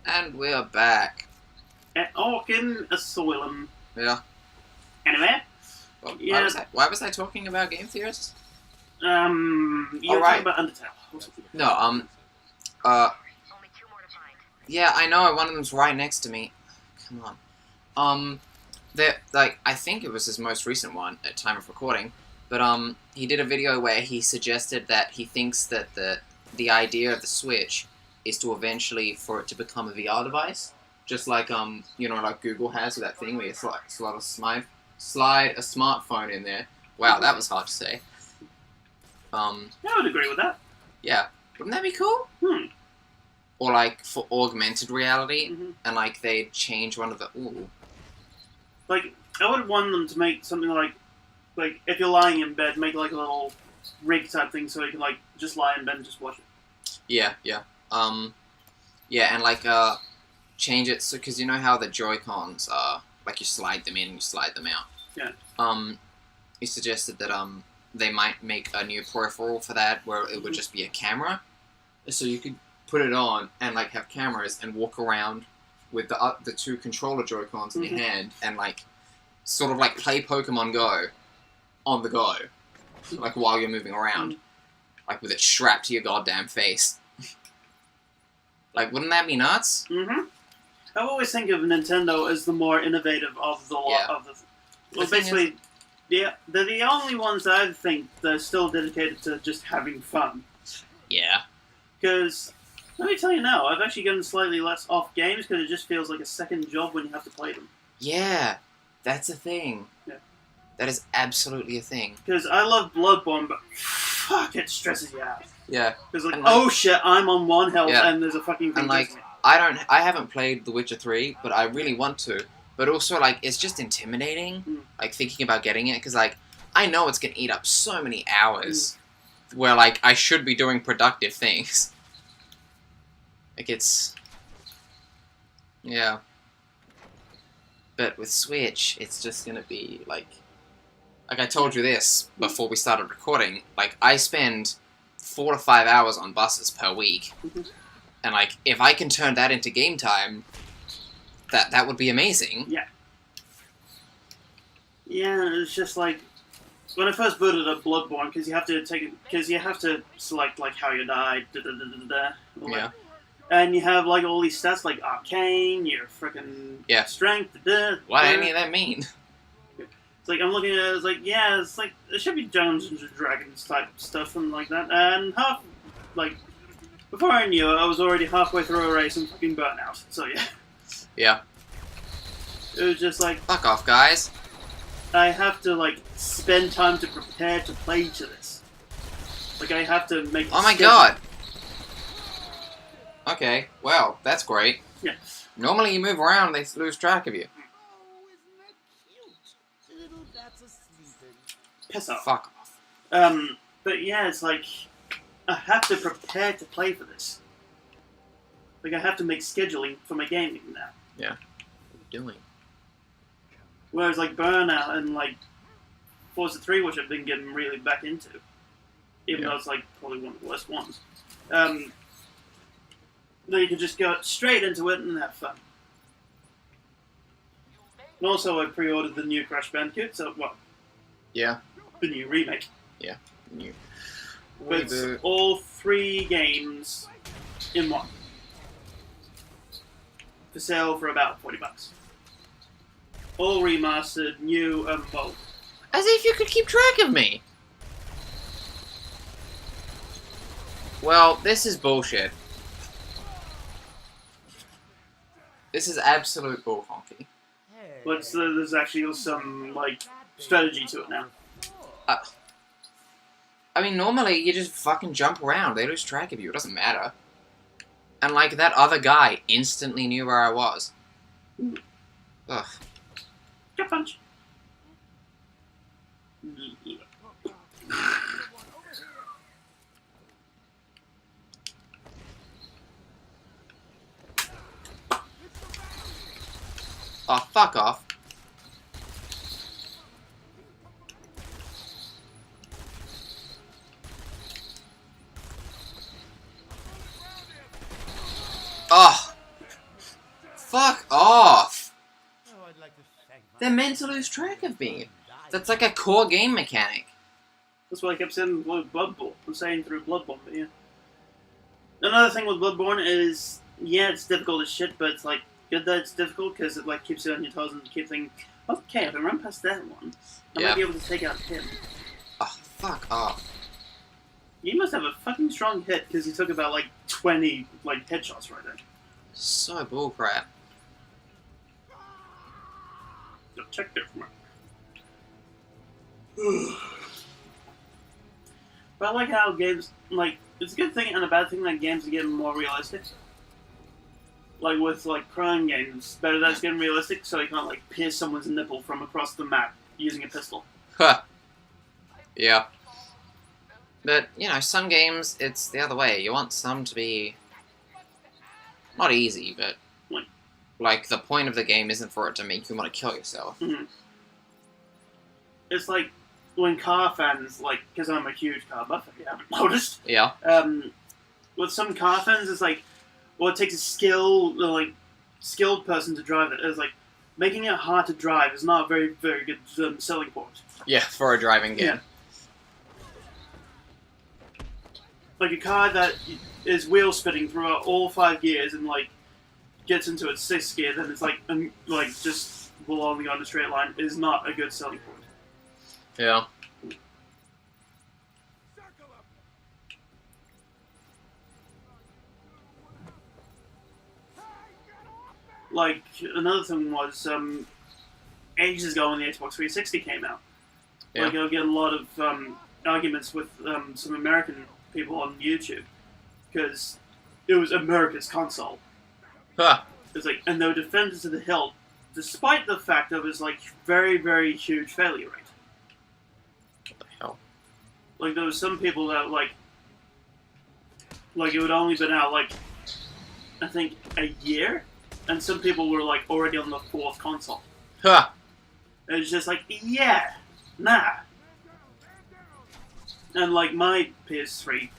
And we're back. At Arkham Asylum. Yeah. Anyway, Well, yeah. why was I talking about game theorists? You were Alright. talking about Undertale. No, yeah, I know, one of them's right next to me. Come on. I think it was his most recent one at time of recording, but, he did a video where he suggested that he thinks that the idea of the Switch is to eventually, for it to become a VR device, just like, like Google has with that thing where you slide a smartphone in there. Wow, that was hard to say. Yeah, I would agree with that. Yeah. Wouldn't that be cool? Or, like, for augmented reality, and, like, they'd change one of the... Ooh. Like, I would want them to make something like, if you're lying in bed, make, like, a little rig type thing so you can, like, just lie in bed and just watch it. Yeah. Yeah, and, like, change it, so, because you know how the Joy-Cons are, like, you slide them in and you slide them out. Yeah. He suggested that, they might make a new peripheral for that, where it would just be a camera, so you could put it on and, like, have cameras and walk around with the two controller Joy-Cons in your hand and, like, sort of, like, play Pokemon Go on the go, like, while you're moving around, like, with it strapped to your goddamn face. Like, wouldn't that be nuts? I always think of Nintendo as the more innovative of the lot of the... Well, basically, they're the only ones that I think that are still dedicated to just having fun. Yeah. Because, let me tell you now, I've actually gotten slightly less off games because it just feels like a second job when you have to play them. Yeah, that's a thing. Yeah. That is absolutely a thing. Because I love Bloodborne, but fuck, it stresses you out. Yeah. Because, like, oh shit, I'm on 1 health and there's a fucking thing. And, like, I haven't played The Witcher 3, but I really want to. But also, like, it's just intimidating, like, thinking about getting it, because, like, I know it's gonna eat up so many hours where, like, I should be doing productive things. Like, it's... Yeah. But with Switch, it's just gonna be, like I told you this before we started recording, like, I spend 4 to 5 hours on buses per week. And, like, if I can turn that into game time, that would be amazing. Yeah. Yeah, it's just like, when I first booted up Bloodborne, because you have to select, like, how you die, Yeah. And you have, like, all these stats, like Arcane, your frickin' strength, What does any of that mean? It's like, I'm looking at it, it's like, yeah, it's like, it should be Dungeons and Dragons type stuff and like that, and before I knew it, I was already halfway through a race and fucking burnt out, so yeah. Yeah. It was just like... Fuck off, guys. I have to, like, spend time to prepare to play to this. Like, I have to make... Oh my god! Okay, well, that's great. Yeah. Normally you move around and they lose track of you. Piss off. Fuck off. But yeah, it's like, I have to prepare to play for this. Like, I have to make scheduling for my gaming now. Yeah. What are you doing? Whereas, like, Burnout and, like, Forza 3, which I've been getting really back into, even though it's, like, probably one of the worst ones, then you can just go straight into it and have fun. And also, I pre-ordered the new Crash Bandicoot, so, well... Yeah. The new remake. Yeah. New. But it's all 3 games in one. For sale for about $40. All remastered, new, and both. As if you could keep track of me! Well, this is bullshit. This is absolute bull honky. But there's actually some, like, strategy to it now. I mean, normally you just fucking jump around. They lose track of you. It doesn't matter. And, like, that other guy instantly knew where I was. Ugh. Gut punch. Oh, fuck off. Oh. fuck off! They're meant to lose track of me. That's like a core game mechanic. That's what I kept saying with Bloodborne. I'm saying through Bloodborne, but yeah. Another thing with Bloodborne is, yeah, it's difficult as shit, but it's like good that it's difficult because it like keeps you on your toes and keep thinking, okay, if I run past that one, I might be able to take out him. Oh, fuck off. You must have a fucking strong hit because you took about like 20 like headshots right there. So bullcrap. Go check there for me. But I like how games, like, it's a good thing and a bad thing that games are getting more realistic. Like with, like, crime games, better that it's getting realistic so you can't, like, pierce someone's nipple from across the map using a pistol. Huh. Yeah. But, you know, some games, it's the other way. You want some to be... not easy, but... like, the point of the game isn't for it to make you want to kill yourself. Mm-hmm. It's like... when car fans, like, because I'm a huge car buff, if you haven't noticed. Yeah. With some car fans, it's like, well, it takes a skilled person to drive it. It's like, making it hard to drive is not a very, very good selling point. Yeah, for a driving game. Yeah. Like a car that is wheel spinning throughout all 5 gears and, like, gets into its 6th gear, then it's like just will only go on a straight line is not a good selling point. Yeah. Like, another thing was, ages ago when the Xbox 360 came out, Yeah. like, I get a lot of arguments with some American people on YouTube, because it was America's console. Huh. It's like, and they were defended to the hilt, despite the fact that it was, like, very, very huge failure rate. What the hell? Like, there was some people that, like, it would only been out, like, I think, a year? And some people were, like, already on the 4th console. Huh. And it's just like, yeah, nah. And, like, my PS3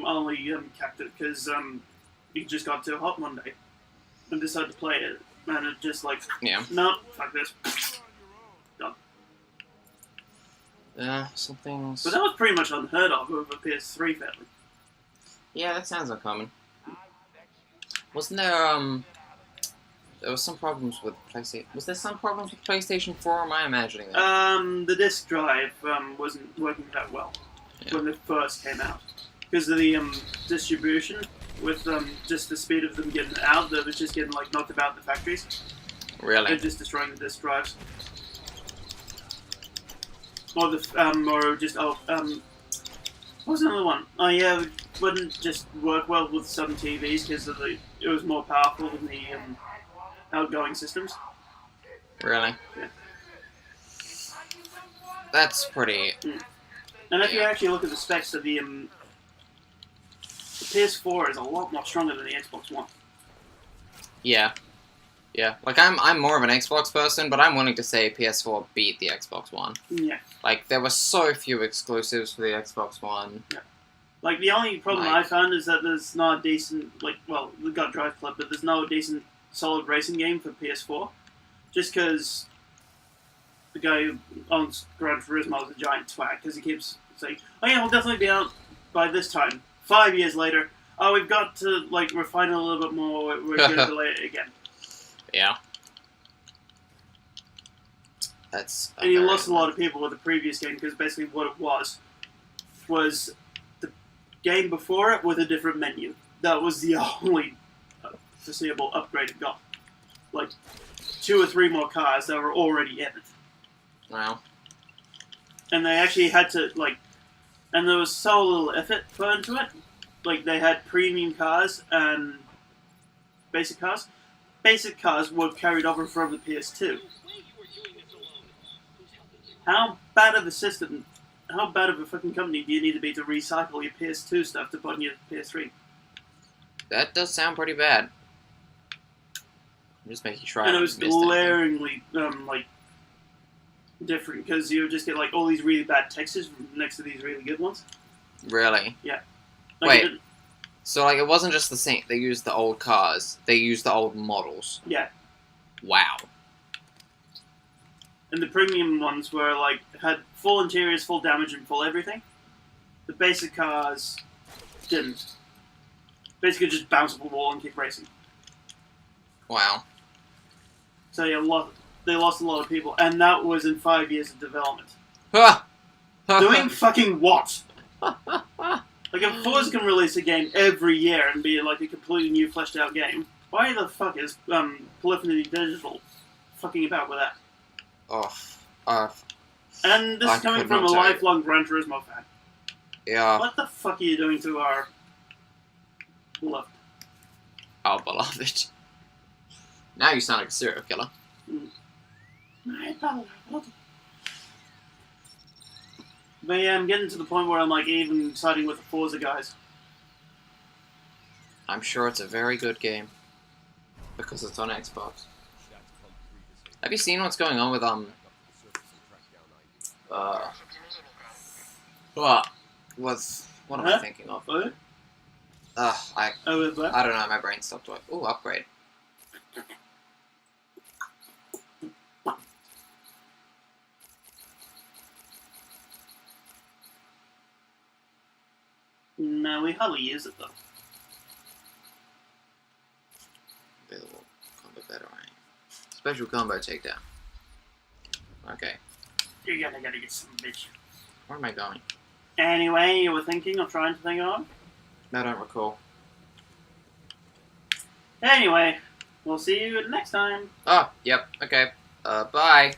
only kept it because it just got too hot one day. And decided to play it. And it just, like, Yeah. no, fuck this. Done. Something's... But that was pretty much unheard of with a PS3 family. yeah, that sounds uncommon. Wasn't there, there was some problems with PlayStation... was there some problems with PlayStation 4, or am I imagining that? The disk drive wasn't working that well when it first came out. Because of the distribution, with just the speed of them getting out, that was just getting, like, knocked about in the factories. Really? They're just destroying the disk drives. Or or just, what was another one? Oh yeah, it wouldn't just work well with some TVs because it was more powerful than the outgoing systems. Really? Yeah. That's pretty... And if you actually look at the specs of the PS4 is a lot more stronger than the Xbox One. yeah. Yeah. Like, I'm more of an Xbox person, but I'm willing to say PS4 beat the Xbox One. Yeah. Like, there were so few exclusives for the Xbox One. Yeah. Like, the only problem I found is that there's not a decent, like, well, we've got Drive Club, but there's no decent, solid racing game for PS4. Just because the guy who owns Gran Turismo is a giant twat, because he keeps saying, oh yeah, we'll definitely be out by this time. 5 years later, oh, we've got to, like, refine it a little bit more, we're going to delay it again. Yeah. That's... and you lost a lot of people with the previous game, because basically what it was the game before it with a different menu. That was the only foreseeable upgrade it got. Like, 2 or 3 more cars that were already in it. Wow. And they actually had to, like... and there was so little effort put into it. Like, they had premium cars and basic cars. Basic cars were carried over from the PS2. How bad of a system, how bad of a fucking company do you need to be to recycle your PS2 stuff to put on your PS3? That does sound pretty bad. I'm just making sure. And it was glaringly, like, different, because you would just get, like, all these really bad textures next to these really good ones. Really? Yeah. Like, Wait. So, like, it wasn't just the same. They used the old cars. They used the old models. Yeah. Wow. And the premium ones were, like, had full interiors, full damage, and full everything. The basic cars didn't. Basically just bounce off the wall and keep racing. Wow. So, yeah, they lost a lot of people. And that was in 5 years of development. Ha! Doing fucking what? Like, if Forza can release a game every year and be, like, a completely new, fleshed-out game, why the fuck is Polyphony Digital fucking about with that? And this is coming from a lifelong Gran Turismo fan. Yeah. What the fuck are you doing to our beloved? Our beloved. Now you sound like a serial killer. My beloved. But yeah, I'm getting to the point where I'm like even siding with the Forza guys. I'm sure it's a very good game. Because it's on Xbox. Have you seen what's going on with what am I thinking of? What? I don't know, my brain stopped working. Ooh, upgrade. No, we hardly use it though. Available combo batarang. Special combo takedown. Okay. You're gonna get some bitch. Where am I going? Anyway, you were thinking or trying to think of? I don't recall. Anyway, we'll see you next time. Oh, yep, okay. Bye.